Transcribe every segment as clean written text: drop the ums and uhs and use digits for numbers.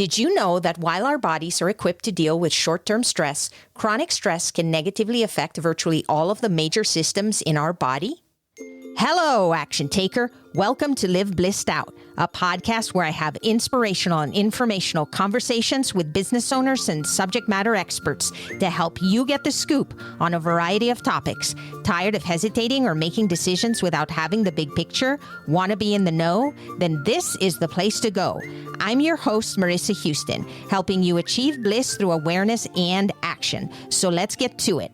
Did you know that while our bodies are equipped to deal with short-term stress, chronic stress can negatively affect virtually all of the major systems in our body? Hello, action taker. Welcome to Live Blissed Out, a podcast where I have inspirational and informational conversations with business owners and subject matter experts to help you get the scoop on a variety of topics. Tired of hesitating or making decisions without having the big picture? Want to be in the know? Then this is the place to go. I'm your host, Marissa Houston, helping you achieve bliss through awareness and action. So let's get to it.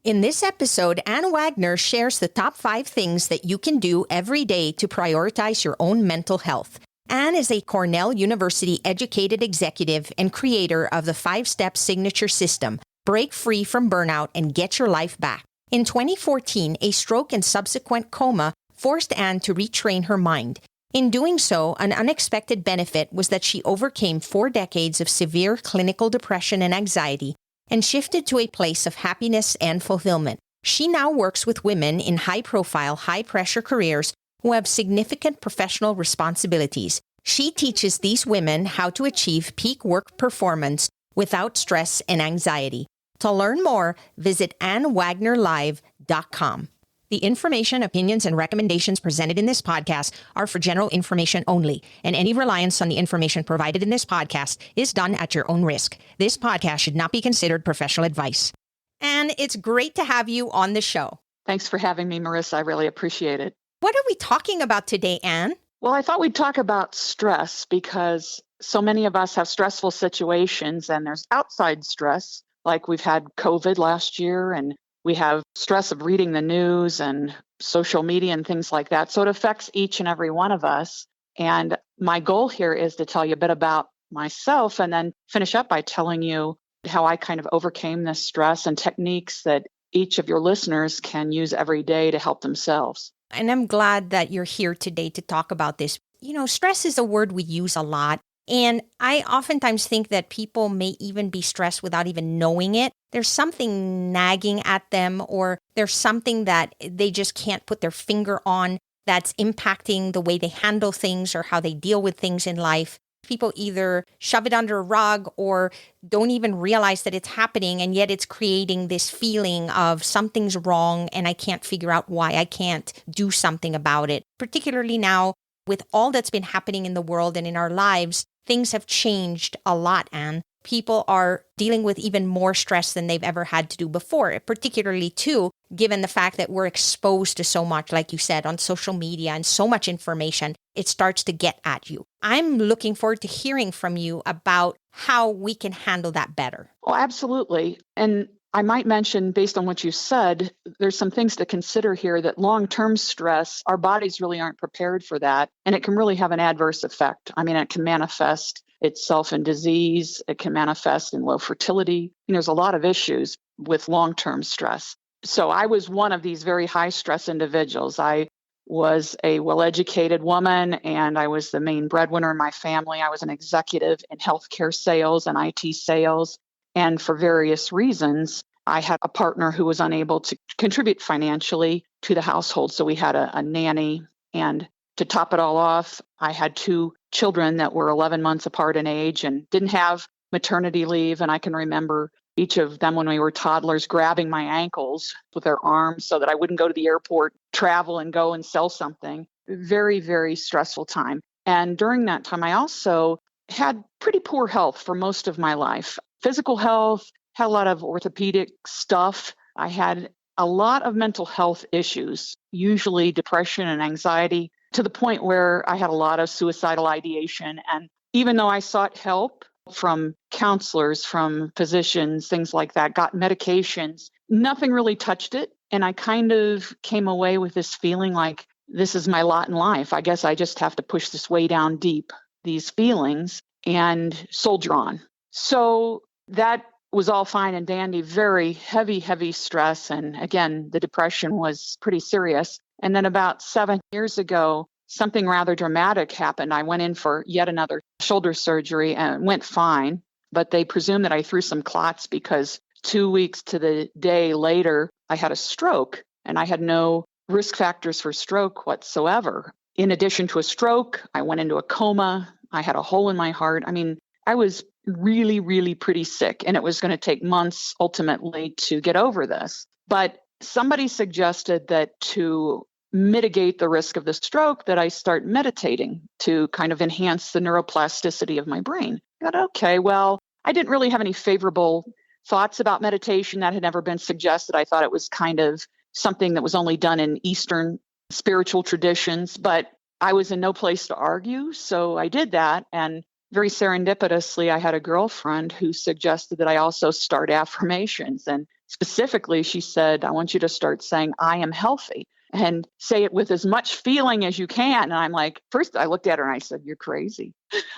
In this episode, Ann Wagner shares the top 5 things that you can do every day to prioritize your own mental health. Ann is a Cornell University educated executive and creator of the 5-step signature system, Break Free from Burnout and Get Your Life Back. In 2014, a stroke and subsequent coma forced Ann to retrain her mind. In doing so, an unexpected benefit was that she overcame 4 decades of severe clinical depression and anxiety and shifted to a place of happiness and fulfillment. She now works with women in high-profile, high-pressure careers who have significant professional responsibilities. She teaches these women how to achieve peak work performance without stress and anxiety. To learn more, visit annwagnerlive.com. The information, opinions, and recommendations presented in this podcast are for general information only, and any reliance on the information provided in this podcast is done at your own risk. This podcast should not be considered professional advice. And it's great to have you on the show. Thanks for having me, Marissa. I really appreciate it. What are we talking about today, Ann? Well, I thought we'd talk about stress because so many of us have stressful situations, and there's outside stress, like we've had COVID last year, and we have stress of reading the news and social media and things like that. So it affects each and every one of us. And my goal here is to tell you a bit about myself and then finish up by telling you how I kind of overcame this stress and techniques that each of your listeners can use every day to help themselves. And I'm glad that you're here today to talk about this. You know, stress is a word we use a lot. And I oftentimes think that people may even be stressed without even knowing it. There's something nagging at them, or there's something that they just can't put their finger on that's impacting the way they handle things or how they deal with things in life. People either shove it under a rug or don't even realize that it's happening, and yet it's creating this feeling of something's wrong and I can't figure out why I can't do something about it. Particularly now, with all that's been happening in the world and in our lives, things have changed a lot, Ann. People are dealing with even more stress than they've ever had to do before, particularly too, given the fact that we're exposed to so much, like you said, on social media and so much information, it starts to get at you. I'm looking forward to hearing from you about how we can handle that better. Oh, absolutely. And I might mention, based on what you said, there's some things to consider here that long-term stress, our bodies really aren't prepared for that. And it can really have an adverse effect. I mean, it can manifest itself in disease. It can manifest in low fertility. There's a lot of issues with long-term stress. So I was one of these very high-stress individuals. I was a well-educated woman, and I was the main breadwinner in my family. I was an executive in healthcare sales and IT sales. And for various reasons, I had a partner who was unable to contribute financially to the household. So we had a nanny. And to top it all off, I had 2 children that were 11 months apart in age and didn't have maternity leave. And I can remember each of them, when we were toddlers, grabbing my ankles with their arms so that I wouldn't go to the airport, travel and go and sell something. Very, very stressful time. And during that time, I also had pretty poor health for most of my life. Physical health, had a lot of orthopedic stuff. I had a lot of mental health issues, usually depression and anxiety, to the point where I had a lot of suicidal ideation. And even though I sought help from counselors, from physicians, things like that, got medications, nothing really touched it. And I kind of came away with this feeling like, this is my lot in life. I guess I just have to push this way down deep, these feelings, and soldier on. So that was all fine and dandy, very heavy, heavy stress. And again, the depression was pretty serious. And then about 7 years ago, something rather dramatic happened. I went in for yet another shoulder surgery and it went fine, but they presumed that I threw some clots because 2 weeks to the day later, I had a stroke, and I had no risk factors for stroke whatsoever. In addition to a stroke, I went into a coma. I had a hole in my heart. I mean, I was really, really pretty sick, and it was going to take months ultimately to get over this. But somebody suggested that to mitigate the risk of the stroke, that I start meditating to kind of enhance the neuroplasticity of my brain. I thought, okay, well, I didn't really have any favorable thoughts about meditation. That had never been suggested. I thought it was kind of something that was only done in Eastern spiritual traditions, but I was in no place to argue. So I did that. And very serendipitously, I had a girlfriend who suggested that I also start affirmations. And specifically, she said, I want you to start saying, I am healthy, and say it with as much feeling as you can. And I'm like, first I looked at her and I said, you're crazy.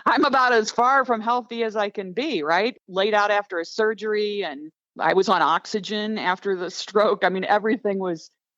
I'm about as far from healthy as I can be, right? Laid out after a surgery, and I was on oxygen after the stroke. I mean, everything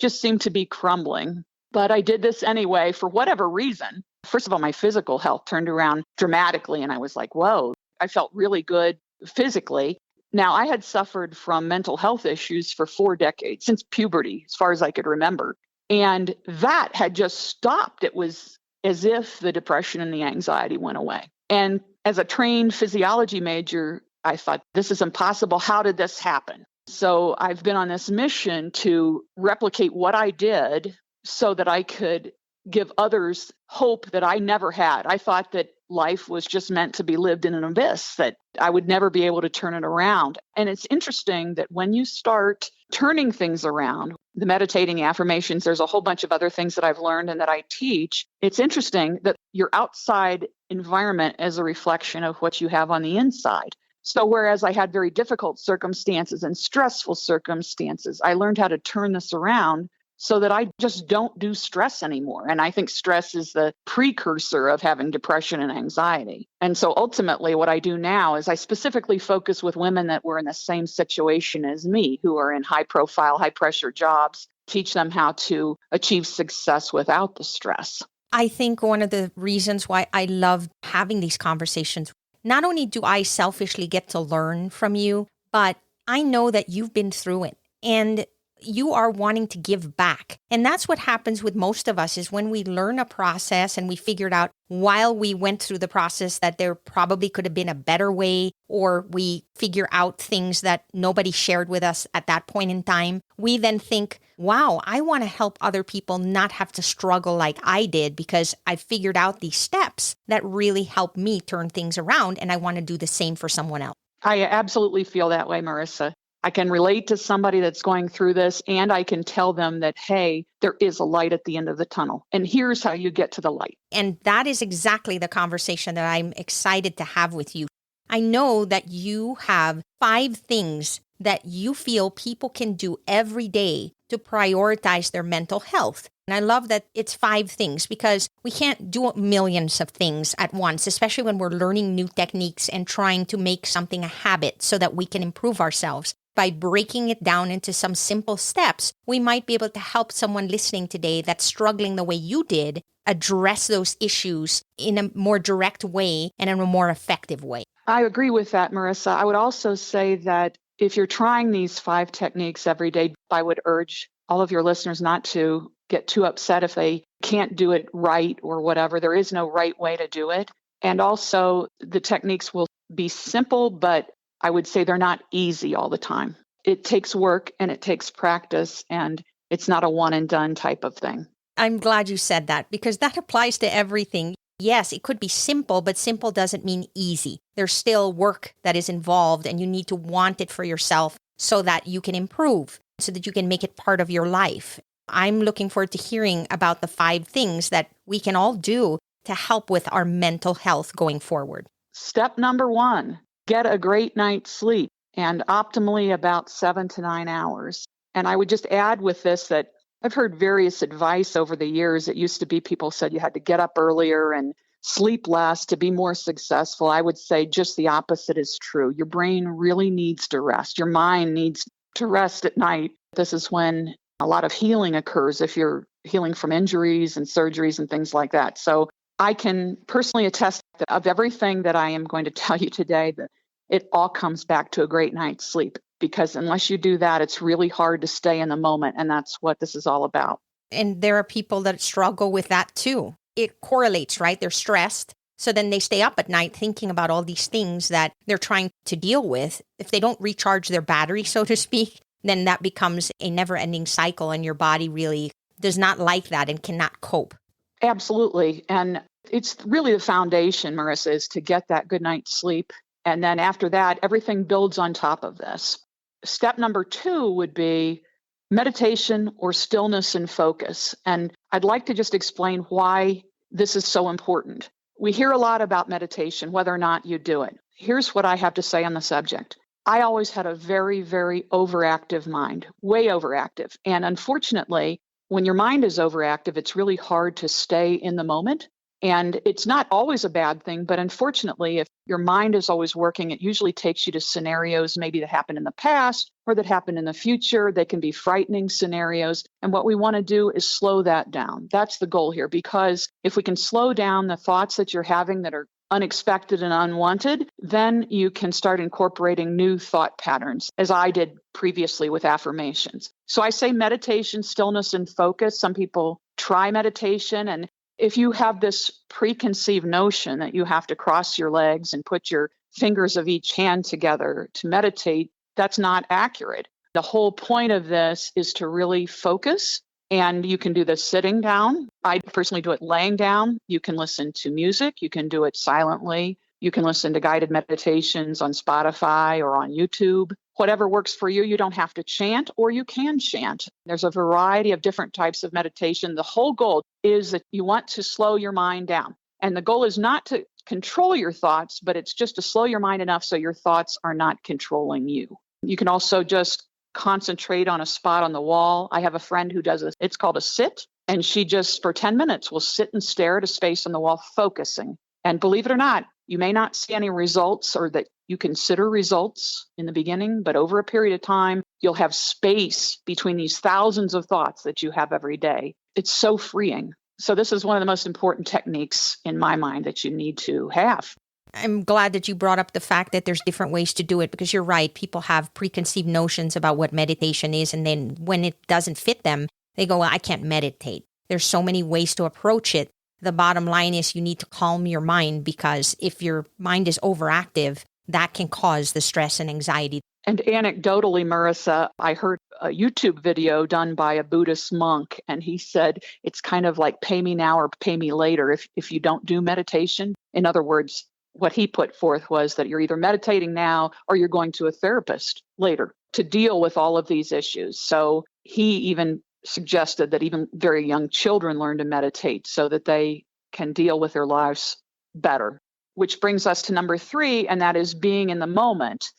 just seemed to be crumbling. But I did this anyway for whatever reason. First of all, my physical health turned around dramatically, and I was like, whoa, I felt really good physically. Now, I had suffered from mental health issues for 4 decades, since puberty, as far as I could remember. And that had just stopped. It was as if the depression and the anxiety went away. And as a trained physiology major, I thought, this is impossible. How did this happen? So I've been on this mission to replicate what I did so that I could give others hope that I never had. I thought that life was just meant to be lived in an abyss, that I would never be able to turn it around. And it's interesting that when you start turning things around, the meditating affirmations, there's a whole bunch of other things that I've learned and that I teach. It's interesting that your outside environment is a reflection of what you have on the inside. So whereas I had very difficult circumstances and stressful circumstances, I learned how to turn this around so that I just don't do stress anymore. And I think stress is the precursor of having depression and anxiety. And so ultimately what I do now is I specifically focus with women that were in the same situation as me, who are in high profile, high pressure jobs, teach them how to achieve success without the stress. I think one of the reasons why I love having these conversations, not only do I selfishly get to learn from you, but I know that you've been through it. And you are wanting to give back. And that's what happens with most of us is when we learn a process and we figured out while we went through the process that there probably could have been a better way, or we figure out things that nobody shared with us at that point in time, we then think, wow, I want to help other people not have to struggle like I did because I figured out these steps that really helped me turn things around, and I want to do the same for someone else. I absolutely feel that way, Marissa. I can relate to somebody that's going through this, and I can tell them that, hey, there is a light at the end of the tunnel, and here's how you get to the light. And that is exactly the conversation that I'm excited to have with you. I know that you have 5 things that you feel people can do every day to prioritize their mental health. And I love that it's 5 things because we can't do millions of things at once, especially when we're learning new techniques and trying to make something a habit so that we can improve ourselves. By breaking it down into some simple steps, we might be able to help someone listening today that's struggling the way you did address those issues in a more direct way and in a more effective way. I agree with that, Marissa. I would also say that if you're trying these 5 techniques every day, I would urge all of your listeners not to get too upset if they can't do it right or whatever. There is no right way to do it. And also, the techniques will be simple, but I would say they're not easy all the time. It takes work and it takes practice, and it's not a one and done type of thing. I'm glad you said that because that applies to everything. Yes, it could be simple, but simple doesn't mean easy. There's still work that is involved, and you need to want it for yourself so that you can improve, so that you can make it part of your life. I'm looking forward to hearing about the 5 things that we can all do to help with our mental health going forward. Step number 1. Get a great night's sleep, and optimally about 7 to 9 hours. And I would just add with this that I've heard various advice over the years. It used to be people said you had to get up earlier and sleep less to be more successful. I would say just the opposite is true. Your brain really needs to rest. Your mind needs to rest at night. This is when a lot of healing occurs if you're healing from injuries and surgeries and things like that. So I can personally attest that of everything that I am going to tell you today, that it all comes back to a great night's sleep, because unless you do that, it's really hard to stay in the moment. And that's what this is all about. And there are people that struggle with that too. It correlates, right? They're stressed. So then they stay up at night thinking about all these things that they're trying to deal with. If they don't recharge their battery, so to speak, then that becomes a never-ending cycle, and your body really does not like that and cannot cope. Absolutely. And it's really the foundation, Marissa, is to get that good night's sleep. And then after that, everything builds on top of this. Step number 2 would be meditation or stillness and focus. And I'd like to just explain why this is so important. We hear a lot about meditation, whether or not you do it. Here's what I have to say on the subject. I always had a very, very overactive mind, way overactive. And unfortunately, when your mind is overactive, it's really hard to stay in the moment. And it's not always a bad thing, but unfortunately, if your mind is always working, it usually takes you to scenarios maybe that happened in the past or that happen in the future. They can be frightening scenarios. And what we want to do is slow that down. That's the goal here, because if we can slow down the thoughts that you're having that are unexpected and unwanted, then you can start incorporating new thought patterns, as I did previously with affirmations. So I say meditation, stillness, and focus. Some people try meditation, and if you have this preconceived notion that you have to cross your legs and put your fingers of each hand together to meditate, that's not accurate. The whole point of this is to really focus, and you can do this sitting down. I personally do it laying down. You can listen to music. You can do it silently. You can listen to guided meditations on Spotify or on YouTube. Whatever works for you. You don't have to chant, or you can chant. There's a variety of different types of meditation. The whole goal is that you want to slow your mind down. And the goal is not to control your thoughts, but it's just to slow your mind enough so your thoughts are not controlling you. You can also just concentrate on a spot on the wall. I have a friend who does this. It's called a sit. And she just, for 10 minutes, will sit and stare at a space on the wall, focusing. And believe it or not, you may not see any results, or that you consider results in the beginning, but over a period of time, you'll have space between these thousands of thoughts that you have every day. It's so freeing. So this is one of the most important techniques in my mind that you need to have. I'm glad that you brought up the fact that there's different ways to do it, because you're right. People have preconceived notions about what meditation is. And then when it doesn't fit them, they go, well, I can't meditate. There's so many ways to approach it. The bottom line is you need to calm your mind, because if your mind is overactive, that can cause the stress and anxiety. And anecdotally, Marissa, I heard a YouTube video done by a Buddhist monk, and he said it's kind of like pay me now or pay me later if you don't do meditation. In other words, what he put forth was that you're either meditating now or you're going to a therapist later to deal with all of these issues. So he even suggested that even very young children learn to meditate so that they can deal with their lives better. Which brings us to number 3, and that is being in the moment.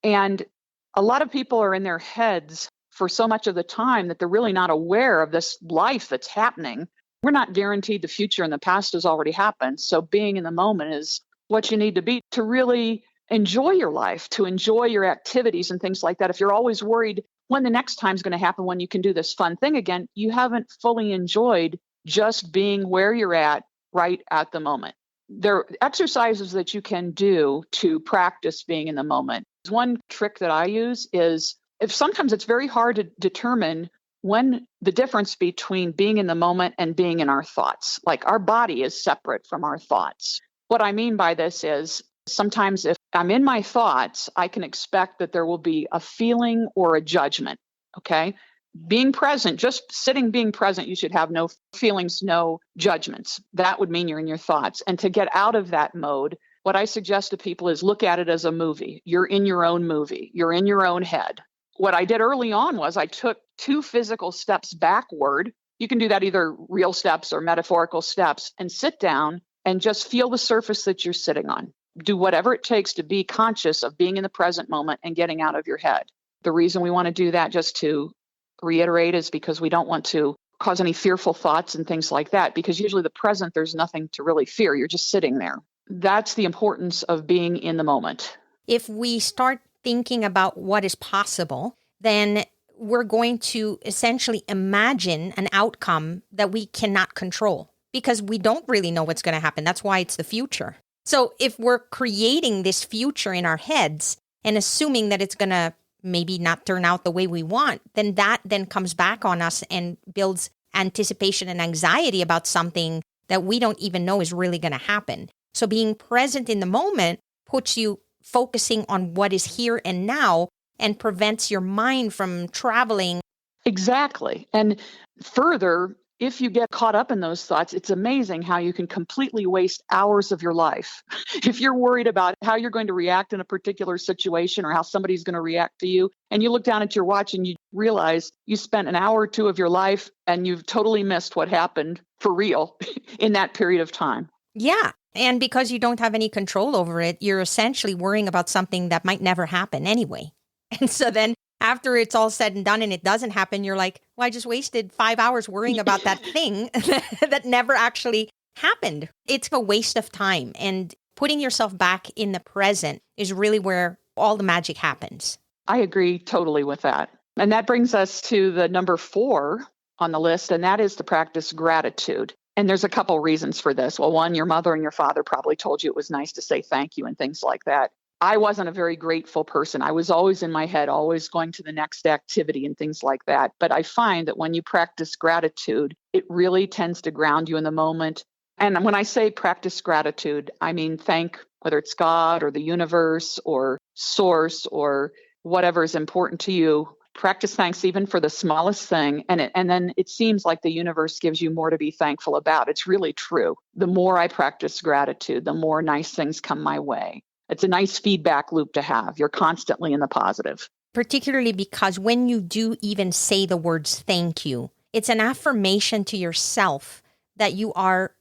And a lot of people are in their heads for so much of the time that they're really not aware of this life that's happening. We're not guaranteed the future, and the past has already happened. So being in the moment is what you need to be to really enjoy your life, to enjoy your activities and things like that. If you're always worried when the next time's going to happen, when you can do this fun thing again, you haven't fully enjoyed just being where you're at right at the moment. There are exercises that you can do to practice being in the moment. One trick that I use is, if sometimes it's very hard to determine when the difference between being in the moment and being in our thoughts. Like, our body is separate from our thoughts. What I mean by this is, sometimes if I'm in my thoughts, I can expect that there will be a feeling or a judgment. Okay. Being present, just sitting, being present, you should have no feelings, no judgments. That would mean you're in your thoughts. And to get out of that mode, what I suggest to people is look at it as a movie. You're in your own movie. You're in your own head. What I did early on was I took 2 physical steps backward. You can do that either real steps or metaphorical steps, and sit down and just feel the surface that you're sitting on. Do whatever it takes to be conscious of being in the present moment and getting out of your head. The reason we want to do that, just to reiterate, is because we don't want to cause any fearful thoughts and things like that, because usually the present, there's nothing to really fear. You're just sitting there. That's the importance of being in the moment. If we start thinking about what is possible, then we're going to essentially imagine an outcome that we cannot control, because we don't really know what's going to happen. That's why it's the future. So if we're creating this future in our heads and assuming that it's going to maybe not turn out the way we want, then that then comes back on us and builds anticipation and anxiety about something that we don't even know is really going to happen. So being present in the moment puts you focusing on what is here and now and prevents your mind from traveling. Exactly. And further, if you get caught up in those thoughts, it's amazing how you can completely waste hours of your life. If you're worried about how you're going to react in a particular situation or how somebody's going to react to you, and you look down at your watch and you realize you spent an hour or two of your life and you've totally missed what happened for real in that period of time. Yeah. And because you don't have any control over it, you're essentially worrying about something that might never happen anyway. And so then after it's all said and done and it doesn't happen, you're like, well, I just wasted 5 hours worrying about that thing that never actually happened. It's a waste of time. And putting yourself back in the present is really where all the magic happens. I agree totally with that. And that brings us to the number 4 on the list, and that is to practice gratitude. And there's a couple reasons for this. Well, one, your mother and your father probably told you it was nice to say thank you and things like that. I wasn't a very grateful person. I was always in my head, always going to the next activity and things like that. But I find that when you practice gratitude, it really tends to ground you in the moment. And when I say practice gratitude, I mean thank, whether it's God or the universe or source or whatever is important to you. Practice thanks even for the smallest thing. And then it seems like the universe gives you more to be thankful about. It's really true. The more I practice gratitude, the more nice things come my way. It's a nice feedback loop to have. You're constantly in the positive. Particularly because when you do even say the words thank you, it's an affirmation to yourself that you are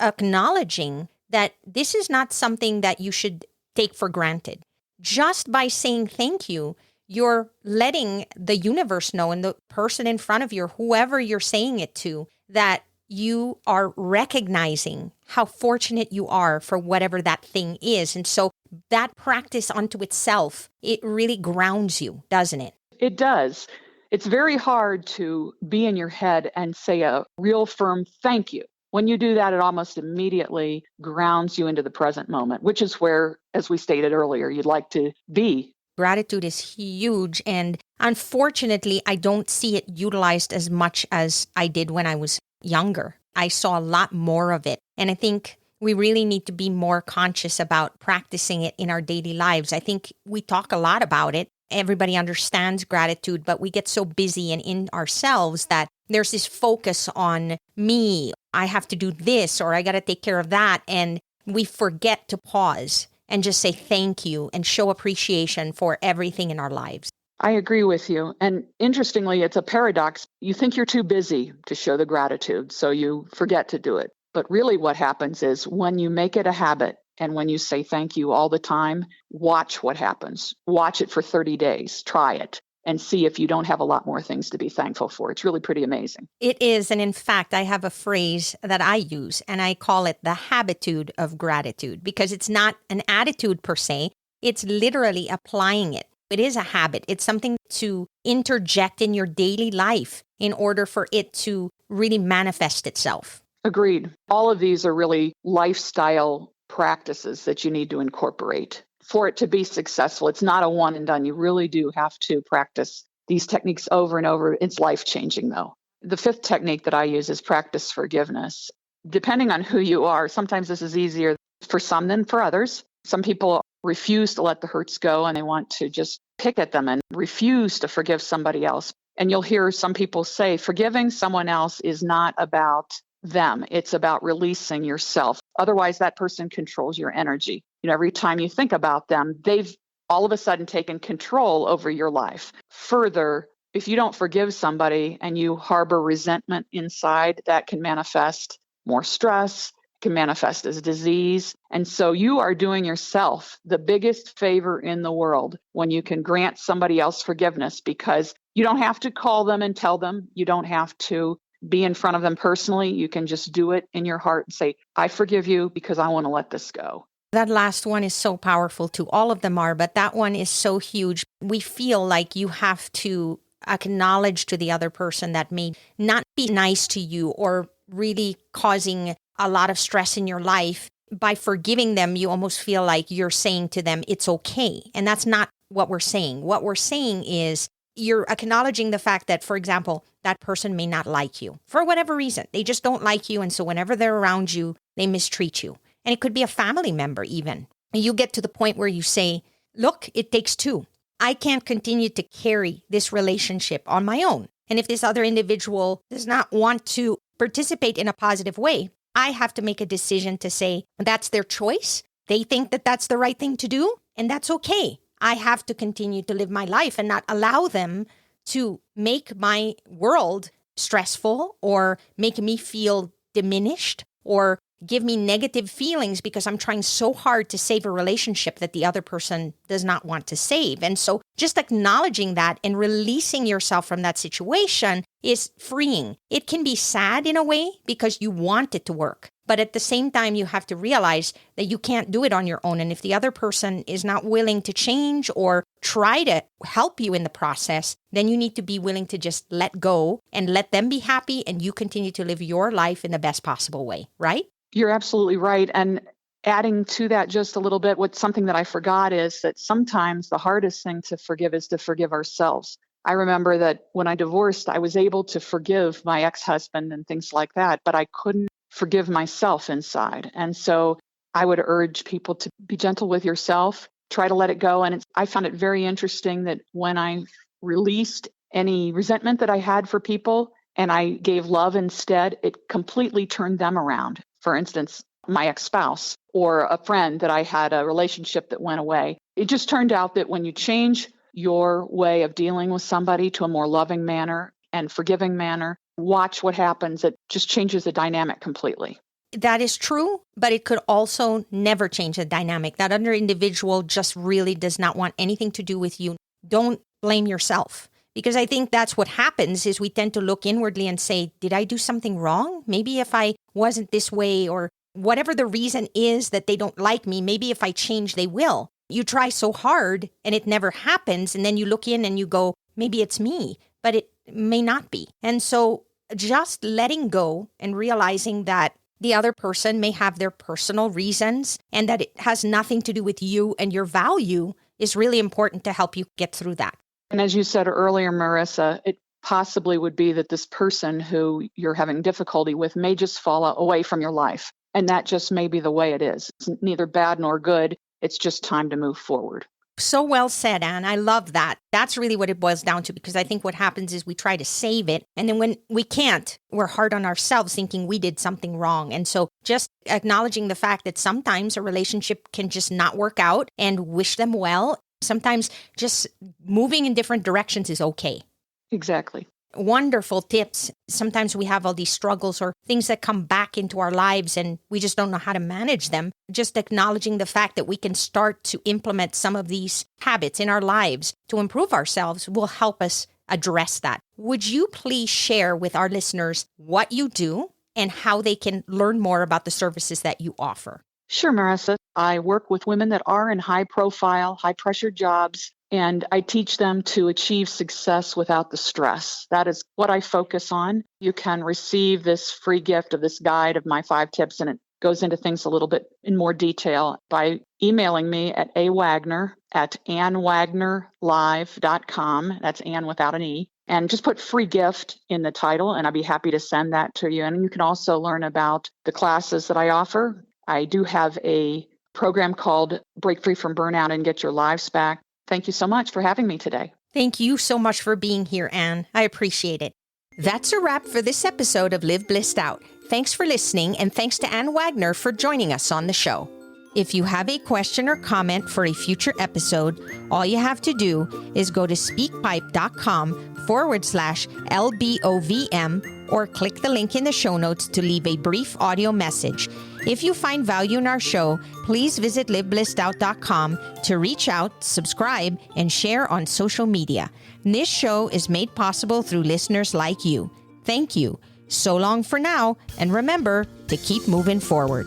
acknowledging that this is not something that you should take for granted. Just by saying thank you, you're letting the universe know and the person in front of you, or whoever you're saying it to, that you are recognizing how fortunate you are for whatever that thing is. And so that practice unto itself, it really grounds you, doesn't it? It does. It's very hard to be in your head and say a real firm thank you. When you do that, it almost immediately grounds you into the present moment, which is where, as we stated earlier, you'd like to be. Gratitude is huge. And unfortunately, I don't see it utilized as much as I did when I was younger. I saw a lot more of it. And I think we really need to be more conscious about practicing it in our daily lives. I think we talk a lot about it. Everybody understands gratitude, but we get so busy and in ourselves that there's this focus on me. I have to do this, or I got to take care of that. And we forget to pause and just say thank you and show appreciation for everything in our lives. I agree with you. And interestingly, it's a paradox. You think you're too busy to show the gratitude, so you forget to do it. But really what happens is when you make it a habit and when you say thank you all the time, watch what happens. Watch it for 30 days. Try it and see if you don't have a lot more things to be thankful for. It's really pretty amazing. It is. And in fact, I have a phrase that I use, and I call it the habitude of gratitude, because it's not an attitude per se. It's literally applying it. It is a habit. It's something to interject in your daily life in order for it to really manifest itself. Agreed. All of these are really lifestyle practices that you need to incorporate for it to be successful. It's not a one and done. You really do have to practice these techniques over and over. It's life-changing, though. The 5th technique that I use is practice forgiveness. Depending on who you are, sometimes this is easier for some than for others. Some people refuse to let the hurts go and they want to just pick at them and refuse to forgive somebody else. And you'll hear some people say, forgiving someone else is not about them. It's about releasing yourself. Otherwise, that person controls your energy. Every time you think about them, they've all of a sudden taken control over your life. Further, if you don't forgive somebody and you harbor resentment inside, that can manifest more stress, can manifest as disease. And so you are doing yourself the biggest favor in the world when you can grant somebody else forgiveness, because you don't have to call them and tell them. You don't have to be in front of them personally. You can just do it in your heart and say, I forgive you because I want to let this go. That last one is so powerful too. All of them are, but that one is so huge. We feel like you have to acknowledge to the other person that may not be nice to you or really causing a lot of stress in your life. By forgiving them, you almost feel like you're saying to them, it's okay. And that's not what we're saying. What we're saying is you're acknowledging the fact that, for example, that person may not like you for whatever reason. They just don't like you. And so whenever they're around you, they mistreat you. And it could be a family member even. And you get to the point where you say, look, it takes two. I can't continue to carry this relationship on my own. And if this other individual does not want to participate in a positive way, I have to make a decision to say, that's their choice. They think that that's the right thing to do, and that's okay. I have to continue to live my life and not allow them to make my world stressful or make me feel diminished or give me negative feelings because I'm trying so hard to save a relationship that the other person does not want to save. And so just acknowledging that and releasing yourself from that situation is freeing. It can be sad in a way because you want it to work. But at the same time, you have to realize that you can't do it on your own. And if the other person is not willing to change or try to help you in the process, then you need to be willing to just let go and let them be happy and you continue to live your life in the best possible way, right? You're absolutely right. And adding to that just a little bit, something that I forgot is that sometimes the hardest thing to forgive is to forgive ourselves. I remember that when I divorced, I was able to forgive my ex-husband and things like that, but I couldn't forgive myself inside. And so I would urge people to be gentle with yourself, try to let it go. And I found it very interesting that when I released any resentment that I had for people and I gave love instead, it completely turned them around. For instance, my ex-spouse or a friend that I had a relationship that went away. It just turned out that when you change your way of dealing with somebody to a more loving manner and forgiving manner, watch what happens. It just changes the dynamic completely. That is true, but it could also never change the dynamic. That other individual just really does not want anything to do with you. Don't blame yourself. Because I think that's what happens is we tend to look inwardly and say, did I do something wrong? Maybe if I wasn't this way or whatever the reason is that they don't like me, maybe if I change, they will. You try so hard and it never happens. And then you look in and you go, maybe it's me, but it may not be. And so just letting go and realizing that the other person may have their personal reasons and that it has nothing to do with you and your value is really important to help you get through that. And as you said earlier, Marissa, it possibly would be that this person who you're having difficulty with may just fall away from your life. And that just may be the way it is. It's neither bad nor good. It's just time to move forward. So well said, Anne. I love that. That's really what it boils down to, because I think what happens is we try to save it. And then when we can't, we're hard on ourselves thinking we did something wrong. And so just acknowledging the fact that sometimes a relationship can just not work out and wish them well. Sometimes just moving in different directions is okay. Exactly. Wonderful tips. Sometimes we have all these struggles or things that come back into our lives and we just don't know how to manage them. Just acknowledging the fact that we can start to implement some of these habits in our lives to improve ourselves will help us address that. Would you please share with our listeners what you do and how they can learn more about the services that you offer? Sure, Marissa. I work with women that are in high-profile, high-pressure jobs, and I teach them to achieve success without the stress. That is what I focus on. You can receive this free gift of this guide of my 5 tips, and it goes into things a little bit in more detail by emailing me at awagner@annewagnerlive.com. That's Ann without an E. And just put free gift in the title, and I'd be happy to send that to you. And you can also learn about the classes that I offer. I do have a program called Break Free from Burnout and Get Your Lives Back. Thank you so much for having me today. Thank you so much for being here, Anne. I appreciate it. That's a wrap for this episode of Live Blissed Out. Thanks for listening, and thanks to Anne Wagner for joining us on the show. If you have a question or comment for a future episode, all you have to do is go to speakpipe.com/LBOVM or click the link in the show notes to leave a brief audio message. If you find value in our show, please visit liveblessedout.com to reach out, subscribe, and share on social media. This show is made possible through listeners like you. Thank you. So long for now, and remember to keep moving forward.